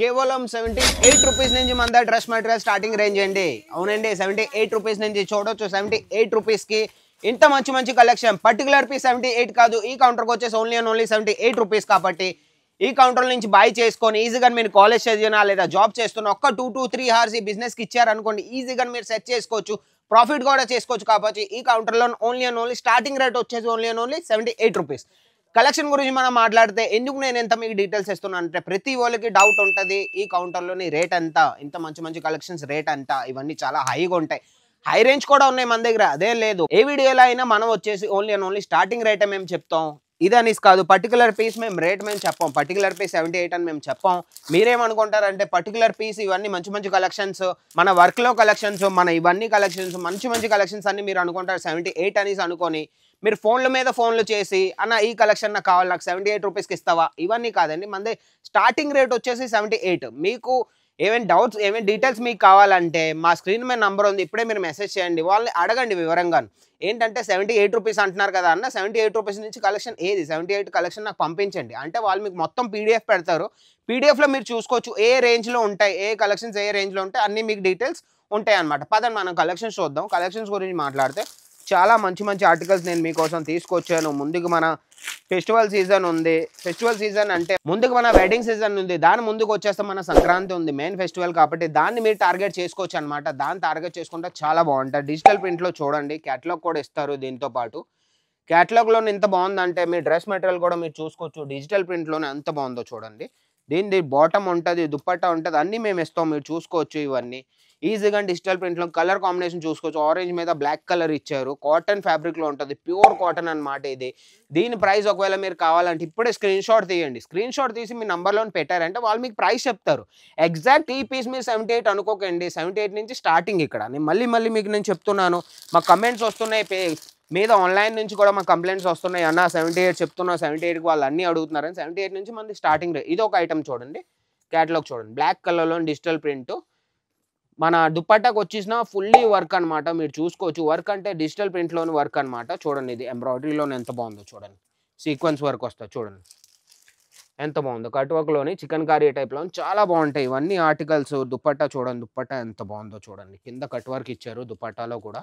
కేవలం 78 రూపీస్ నుంచి మన డ్రెస్ మెటీరియల్ స్టార్టింగ్ రేంజ్ అండి. అవునండి, 78 రూపీస్ నుంచి చూడొచ్చు. 78 రూపీస్కి ఇంత మంచి మంచి కలెక్షన్. పర్టికులర్ పీస్ 78 కాదు, ఈ కౌంటర్కి వచ్చేసి ఓన్లీ 78 రూపీస్. కాబట్టి ఈ కౌంటర్ నుంచి బై చేసుకొని ఈజీగా మీరు కాలేజ్ చదివినా లేదా జాబ్ చేస్తున్నా ఒక్క 2 to 3 hours ఈ బిజినెస్కి ఇచ్చారనుకోండి, ఈజీగా మీరు సెట్ చేసుకోవచ్చు, ప్రాఫిట్ కూడా చేసుకోవచ్చు. కాబట్టి ఈ కౌంటర్లో ఓన్లీ స్టార్టింగ్ రేట్ వచ్చేసి ఓన్లీ 78 రూపీస్. కలెక్షన్ గురించి మనం మాట్లాడితే ఎందుకు నేను ఎంత మీకు డీటెయిల్స్ ఇస్తున్నాను అంటే, ప్రతి వాళ్ళకి డౌట్ ఉంటుంది ఈ కౌంటర్లోని రేట్ ఎంత, ఇంత మంచి మంచి కలెక్షన్స్ రేట్ ఎంత, ఇవన్నీ చాలా హైగా ఉంటాయి. హై రేంజ్ కూడా ఉన్నాయి మన దగ్గర, అదే లేదు. ఏ వీడియోలో అయినా మనం వచ్చేసి ఓన్లీ స్టార్టింగ్ రేటే మేము చెప్తాం. ఇదనేసి కాదు, పర్టికులర్ పీస్ మేము రేట్ మేము చెప్పాం. పర్టికులర్ పీస్ 78 అని మేము చెప్పాం. మీరేమనుకుంటారంటే పర్టికులర్ పీస్ ఇవన్నీ మంచి మంచి కలెక్షన్స్, మన వర్క్లో కలెక్షన్స్, మన ఇవన్నీ కలెక్షన్స్, మంచి మంచి కలెక్షన్స్ అన్ని మీరు అనుకుంటారు 78 అనేసి అనుకొని మీరు ఫోన్ల మీద ఫోన్లు చేసి అన్న ఈ కలెక్షన్ నాకు కావాలి, నాకు 78 రూపీస్కి ఇస్తావా, ఇవన్నీ కాదండి. మనది స్టార్టింగ్ రేట్ వచ్చేసి 78. మీకు ఏమైనా డౌట్స్ ఏమైనా డీటెయిల్స్ మీకు కావాలంటే మా స్క్రీన్ మీద నంబర్ ఉంది, ఇప్పుడే మీరు మెసేజ్ చేయండి, వాళ్ళని అడగండి వివరంగా. ఏంటంటే 78 రూపీస్ అంటున్నారు కదా అన్న, 78 రూపీస్ నుంచి కలెక్షన్ ఏది, 78 కలెక్షన్ నాకు పంపించండి అంటే వాళ్ళు మీకు మొత్తం పీడిఎఫ్ పెడతారు. పీడిఎఫ్లో మీరు చూసుకోవచ్చు ఏ రేంజ్లో ఉంటాయి, ఏ కలెక్షన్స్ ఏ రేంజ్లో ఉంటాయి, అన్నీ మీకు డీటెయిల్స్ ఉంటాయి అనమాట. పదండి మనం కలెక్షన్స్ చూద్దాం. కలెక్షన్స్ గురించి మాట్లాడితే చాలా మంచి మంచి ఆర్టికల్స్ నేను మీకోసం తీసుకొచ్చాను. ముందుకు మన ఫెస్టివల్ సీజన్ ఉంది. ఫెస్టివల్ సీజన్ అంటే ముందుకు మన వెడ్డింగ్ సీజన్ ఉంది, దాని ముందుకు వచ్చేస్తే మన సంక్రాంతి ఉంది, మెయిన్ ఫెస్టివల్. కాబట్టి దాన్ని మీరు టార్గెట్ చేసుకోవచ్చు అనమాట. దాన్ని టార్గెట్ చేసుకుంటే చాలా బాగుంటుంది. డిజిటల్ ప్రింట్లో చూడండి, క్యాటలాగ్ కూడా ఇస్తారు దీంతో పాటు. క్యాటలాగ్లో ఎంత బాగుందంటే మీ డ్రెస్ మెటీరియల్ కూడా మీరు చూసుకోవచ్చు. డిజిటల్ ప్రింట్లోనే ఎంత బాగుందో చూడండి. దీని బాటమ్ ఉంటుంది, దుప్పట్టా ఉంటుంది, అన్నీ మేము ఇస్తాం, మీరు చూసుకోవచ్చు. ఇవన్నీ ఈజీగా డిజిటల్ ప్రింట్లో కలర్ కాంబినేషన్ చూసుకోవచ్చు. ఆరెంజ్ మీద బ్లాక్ కలర్ ఇచ్చారు, కాటన్ ఫ్యాబ్రిక్లో ఉంటుంది, ప్యూర్ కాటన్ అనమాట ఇది. దీని ప్రైస్ ఒకవేళ మీరు కావాలంటే ఇప్పుడే స్క్రీన్ షాట్ తీయండి. స్క్రీన్ షాట్ తీసి మీ నెంబర్లో పెట్టారంటే వాళ్ళు మీకు ప్రైస్ చెప్తారు. ఎగ్జాక్ట్ ఈ పీస్ మీరు 78 అనుకోకండి, 78 నుంచి స్టార్టింగ్. ఇక్కడ నేను మళ్ళీ మీకు నేను చెప్తున్నాను, మా కమెంట్స్ వస్తున్నాయి మీద ఆన్లైన్ నుంచి కూడా మా కంప్లైంట్స్ వస్తున్నాయి, అన్న 78 చెప్తున్నా, 78కి వాళ్ళు అన్నీ అడుగుతున్నారని. 78 నుంచి మనది స్టార్టింగ్ రేట్. ఇది ఒక ఐటమ్ చూడండి, క్యాటలాగ్ చూడండి, బ్లాక్ కలర్లో డిజిటల్ ప్రింట్. మన దుప్పట్టాకు వచ్చేసిన ఫుల్లీ వర్క్ అనమాట, మీరు చూసుకోవచ్చు. వర్క్ అంటే డిజిటల్ ప్రింట్లోని వర్క్ అనమాట. చూడండి ఇది ఎంబ్రాయిడరీలోని ఎంత బాగుందో చూడండి, సీక్వెన్స్ వర్క్ వస్తుంది చూడండి ఎంత బాగుందో. కట్ వర్క్లోని చికెన్ కర్రీ టైప్లో చాలా బాగుంటాయి ఇవన్నీ ఆర్టికల్స్. దుప్పట్టా చూడండి, దుప్పట్టా ఎంత బాగుందో చూడండి, కింద కట్ వర్క్ ఇచ్చారు దుప్పట్టాలో కూడా.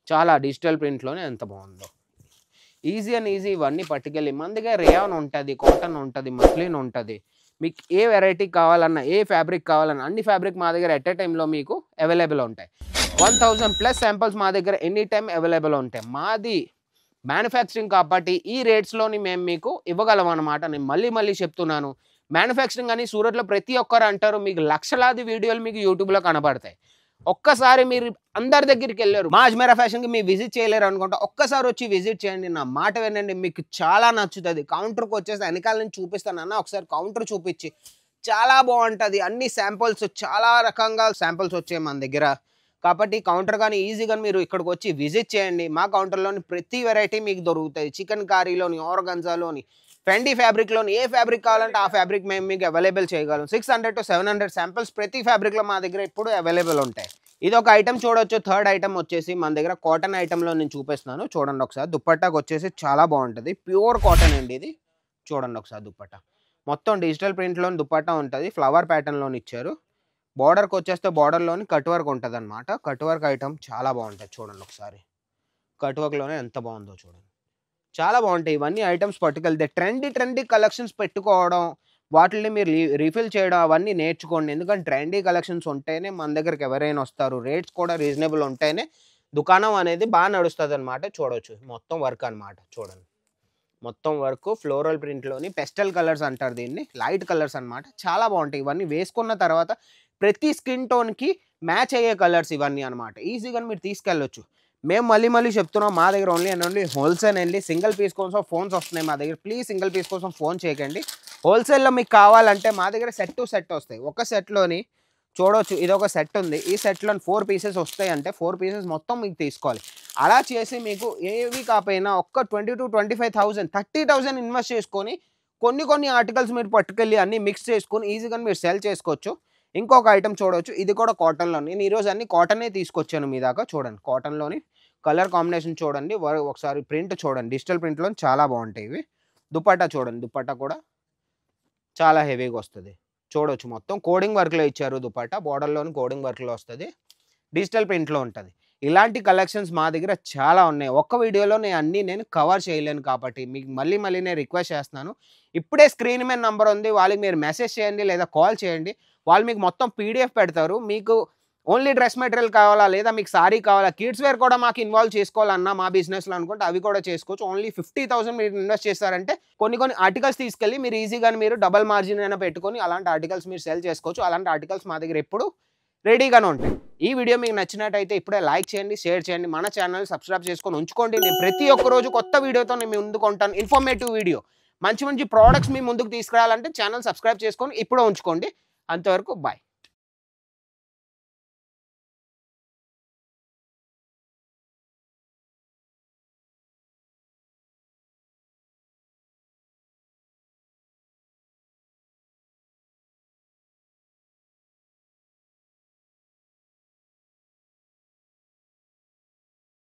చాలా డిజిటల్ ప్రింట్లోనే ఎంత బాగుందో. ఈజీ ఇవన్నీ పట్టుకెళ్ళి మన దగ్గర రేయాన్ ఉంటుంది, కాటన్ ఉంటుంది, మస్లిన్ ఉంటుంది. మీకు ఏ వెరైటీ కావాలన్నా, ఏ ఫ్యాబ్రిక్ కావాలన్నా అన్ని ఫ్యాబ్రిక్ మా దగ్గర ఎట్ ఏ టైంలో మీకు అవైలబుల్ ఉంటాయి. 1000+ శాంపిల్స్ మా దగ్గర ఎనీ టైం అవైలబుల్ ఉంటాయి. మాది మ్యానుఫ్యాక్చరింగ్ కాబట్టి ఈ రేట్స్లోని మేము మీకు ఇవ్వగలం అనమాట. నేను మళ్ళీ చెప్తున్నాను, మ్యానుఫ్యాక్చరింగ్ అని సూరత్లో ప్రతి ఒక్కరు అంటారు. మీకు లక్షలాది వీడియోలు మీకు యూట్యూబ్లో కనబడతాయి. ఒక్కసారి మీరు అందరి దగ్గరికి వెళ్ళారు, మా అజ్మీరా ఫ్యాషన్కి మీరు విజిట్ చేయలేరు అనుకుంటా, ఒక్కసారి వచ్చి విజిట్ చేయండి, నా మాట వినండి, మీకు చాలా నచ్చుతుంది. కౌంటర్కి వచ్చేసి వెనకాల నుంచి చూపిస్తాను అన్న, ఒకసారి కౌంటర్ చూపించి చాలా బాగుంటుంది. అన్ని శాంపుల్స్ చాలా రకంగా శాంపుల్స్ వచ్చాయి మన దగ్గర. కాబట్టి కౌంటర్ కానీ ఈజీగా మీరు ఇక్కడికి వచ్చి విజిట్ చేయండి. మా కౌంటర్లోని ప్రతి వెరైటీ మీకు దొరుకుతాయి. చికెన్ కారీలోని, ఆర్గన్జాలోని, ఫెండీ ఫ్యాబ్రిక్లోని ఏ ఫ్యాబ్రిక్ కావాలంటే ఆ ఫ్యాబ్రిక్ మేము మీకు అవైలబుల్ చేయగలం. 600 to 700 శాంపిల్స్ ప్రతి ఫ్యాబ్రిక్లో మా దగ్గర ఇప్పుడు అవైలబుల్ ఉంటాయి. ఇది ఒక ఐటమ్ చూడొచ్చు. థర్డ్ ఐటమ్ వచ్చేసి మన దగ్గర కాటన్ ఐటెంలో నేను చూపిస్తున్నాను చూడండి ఒకసారి. దుప్పట్టాకు వచ్చేసి చాలా బాగుంటుంది, ప్యూర్ కాటన్ అండి ఇది. చూడండి ఒకసారి దుప్పట్టా మొత్తం డిజిటల్ ప్రింట్లోని దుప్పట్టా ఉంటుంది, ఫ్లవర్ ప్యాటర్న్లోని ఇచ్చారు. బార్డర్కి వచ్చేస్తే బార్డర్లోని కట్ వర్క్ ఉంటుంది అనమాట. కట్ వర్క్ ఐటమ్ చాలా బాగుంటుంది చూడండి ఒకసారి. కట్ వర్క్లోనే ఎంత బాగుందో చూడండి, చాలా బాగుంటాయి ఇవన్నీ ఐటమ్స్. పట్టుకెళ్తే ట్రెండీ కలెక్షన్స్ పెట్టుకోవడం, వాటిని మీరు రీఫిల్ చేయడం అవన్నీ నేర్చుకోండి. ఎందుకంటే ట్రెండీ కలెక్షన్స్ ఉంటేనే మన దగ్గరికి ఎవరైనా వస్తారు, రేట్స్ కూడా రీజనబుల్ ఉంటేనే దుకాణం అనేది బాగా నడుస్తుంది అనమాట. చూడవచ్చు మొత్తం వర్క్ అనమాట. చూడండి మొత్తం వర్క్ ఫ్లోరల్ ప్రింట్లోని పెస్టల్ కలర్స్ అంటారు దీన్ని, లైట్ కలర్స్ అనమాట. చాలా బాగుంటాయి ఇవన్నీ. వేసుకున్న తర్వాత ప్రతి స్కిన్ టోన్కి మ్యాచ్ అయ్యే కలర్స్ ఇవన్నీ అనమాట. ఈజీగా మీరు తీసుకెళ్ళొచ్చు. మేము మళ్ళీ చెప్తున్నాం, మా దగ్గర ఓన్లీ హోల్సేల్ అండి. సింగిల్ పీస్ కోసం ఫోన్స్ వస్తున్నాయి మా దగ్గర, ప్లీజ్ సింగిల్ పీస్ కోసం ఫోన్ చేయకండి. హోల్సేల్లో మీకు కావాలంటే మా దగ్గర సెట్ టు సెట్ వస్తాయి. ఒక సెట్లోని చూడవచ్చు, ఇది ఒక సెట్ ఉంది, ఈ సెట్లో 4 పీసెస్ వస్తాయి అంటే 4 పీసెస్ మొత్తం మీకు తీసుకోవాలి. అలా చేసి మీకు ఏవి కాకపోయినా ఒక్క 20 to 25,000 30,000 ఇన్వెస్ట్ చేసుకొని కొన్ని ఆర్టికల్స్ మీరు పట్టుకెళ్ళి అన్నీ మిక్స్ చేసుకొని ఈజీగా మీరు సెల్ చేసుకోవచ్చు. ఇంకొక ఐటమ్ చూడవచ్చు, ఇది కూడా కాటన్లో. నేను ఈరోజు అన్ని కాటనే తీసుకొచ్చాను మీ దాకా. చూడండి కాటన్లోని కలర్ కాంబినేషన్ చూడండి, ఒకసారి ప్రింట్ చూడండి, డిజిటల్ ప్రింట్లో చాలా బాగుంటాయి ఇవి. దుపట్టా చూడండి, దుపట్టా కూడా చాలా హెవీగా వస్తుంది. చూడొచ్చు మొత్తం కోడింగ్ వర్క్లో ఇచ్చారు దుపట్టా, బోర్డర్లోని కోడింగ్ వర్క్లో వస్తుంది, డిజిటల్ ప్రింట్లో ఉంటుంది. ఇలాంటి కలెక్షన్స్ మా దగ్గర చాలా ఉన్నాయి. ఒక్క వీడియోలో నేను కవర్ చేయలేను కాబట్టి మీకు మళ్ళీ నేను రిక్వెస్ట్ చేస్తున్నాను. ఇప్పుడే స్క్రీన్ మీద నంబర్ ఉంది, వాళ్ళకి మీరు మెసేజ్ చేయండి లేదా కాల్ చేయండి. వాళ్ళు మీకు మొత్తం పీడిఎఫ్ పెడతారు. మీకు ఓన్లీ డ్రెస్ మెటీరియల్ కావాలా లేదా మీకు సారీ కావాలా, కిడ్స్ వేర్ కూడా మాకు ఇన్వాల్వ్ చేసుకోవాలన్నా మా బిజినెస్లో అనుకుంటే అవి కూడా చేసుకోవచ్చు. ఓన్లీ 50,000 మీరు ఇన్వెస్ట్ చేస్తారంటే కొన్ని ఆర్టికల్స్ తీసుకెళ్ళి మీరు ఈజీగా మీరు డబల్ మార్జిన్ అయినా పెట్టుకొని అలాంటి ఆర్టికల్స్ మీరు సెల్ చేసుకోవచ్చు. అలాంటి ఆర్టికల్స్ మా దగ్గర ఎప్పుడు రెడీగానే ఉంటాయి. ఈ వీడియో మీకు నచ్చినట్టయితే ఇప్పుడే లైక్ చేయండి, షేర్ చేయండి, మన ఛానల్ సబ్స్క్రైబ్ చేసుకొని ఉంచుకోండి. నేను ప్రతి ఒక్క రోజు కొత్త వీడియోతో నేను మీ ముందుకు ఉంటాను. ఇన్ఫర్మేటివ్ వీడియో, మంచి ప్రోడక్ట్స్ మీ ముందుకు తీసుకురావాలంటే ఛానల్ సబ్స్క్రైబ్ చేసుకొని ఇప్పుడే ఉంచుకోండి. అంతవరకు బాయ్.